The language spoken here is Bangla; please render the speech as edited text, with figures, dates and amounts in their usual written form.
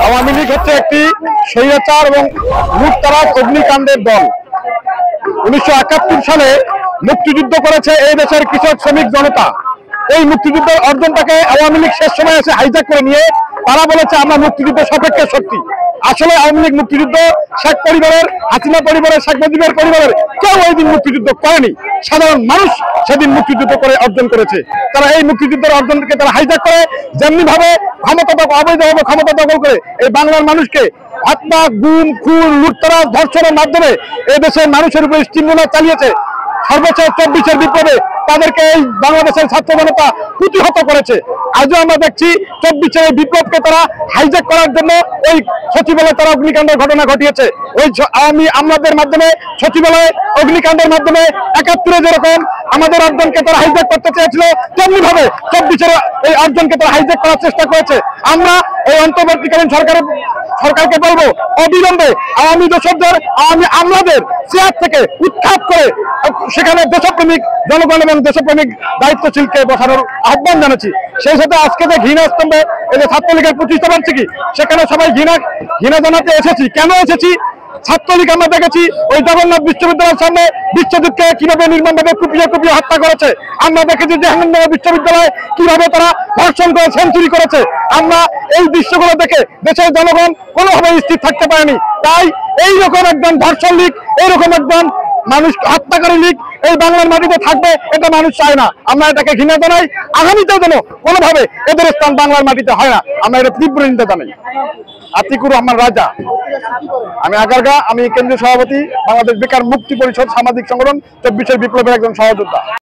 আওয়ামী লীগ হচ্ছে একটি স্বৈরাচার এবং লুটতরাজ অগ্নিকাণ্ডের দল। 1971 সালে মুক্তিযুদ্ধ করেছে এই দেশের কৃষক শ্রমিক জনতা। এই মুক্তিযুদ্ধের অর্জনটাকে আওয়ামী লীগ শেষ সময় এসে হাইজ্যাক করে নিয়ে তারা বলেছে আমরা মুক্তিযুদ্ধ সাপেক্ষে শক্তি। আসলে আওয়ামী লীগ মুক্তিযুদ্ধ শেখ পরিবারের, হাসিনা পরিবারের, শেখ মুজিবের পরিবারের কেউ ওই দিন মুক্তিযুদ্ধ করেনি। সাধারণ মানুষ সেদিন মুক্তিযুদ্ধ করে অর্জন করেছে। তারা এই মুক্তিযুদ্ধের অর্জনকে তারা হাইজ্যাক করে যেমনি ভাবে অবৈধভাবে ক্ষমতা দখল করে এই বাংলার মানুষকে হত্যা, গুম, খুন, লুটতরাজ, ধর্ষণের মাধ্যমে এই দেশের মানুষের উপর স্টিমুলার চালিয়েছে। সর্বোচ্চ 24-এর বিপ্লবে তাদেরকে এই বাংলাদেশের ছাত্র জনতা প্রতিহত করেছে। আজও আমরা দেখছি 24-এর এই বিপ্লবকে তারা হাইজ্যাক করার জন্য ওই সচিবালয়ে তারা অগ্নিকাণ্ডের ঘটনা ঘটিয়েছে। ওই আমাদের মাধ্যমে সচিবালয়ে অগ্নিকাণ্ডের মাধ্যমে 71-এ যেরকম আমাদের অর্জনকে তারা হাইজ্যাক করতে চেয়েছিল, তেমনি ভাবে 24-এর এই অর্জনকে তারা হাইজ্যাক করার চেষ্টা করেছে। আমরা এই অন্তর্বর্তীকালীন সরকারকে বলবো অবিলম্বে আওয়ামী দোষকদের, আওয়ামী আমলাদের চেয়ার থেকে উৎখাত করে সেখানে দেশপ্রেমিক জনগণ এবং দেশপ্রেমিক দায়িত্বশীলকে বসানোর আহ্বান জানাচ্ছি। সেই সাথে আজকে যে ঘৃণা স্তম্ভে এই যে ছাত্রলীগের প্রতিষ্ঠা বার্ষিকী, সেখানে সবাই ঘৃণা জানাতে এসেছি। কেন এসেছি? ছাত্রলীগ আমরা দেখেছি ওই জগন্নাথ বিশ্ববিদ্যালয়ের সামনে বিশ্বজিৎকে কিভাবে নির্মমভাবে কুপিয়ে হত্যা করেছে। আমরা দেখেছি জাহাঙ্গীরনগর বিশ্ববিদ্যালয়ে কিভাবে তারা ধর্ষণ করে সেঞ্চুরি করেছে। আমরা এই দৃশ্যগুলো দেখে দেশের জনগণ কোনোভাবে স্থির থাকতে পারেনি। তাই এইরকম একজন ধর্ষণ লীগ, এইরকম একজন মানুষ হত্যাকারী লীগ এই বাংলার মাটিতে থাকবে, এটা মানুষ চায় না। আমরা এটাকে ঘৃণা জানাই। আগামীতেও যেন কোনোভাবে এদের স্থান বাংলার মাটিতে হয় না, আমরা এটা তীব্র নিন্দা জানাই। আতিকুর রহমান রাজা, আমি আগারগা, আমি কেন্দ্রীয় সভাপতি, বাংলাদেশ বেকার মুক্তি পরিষদ সামাজিক সংগঠন 24-এর বিপ্লবের একজন সহযোদ্ধা।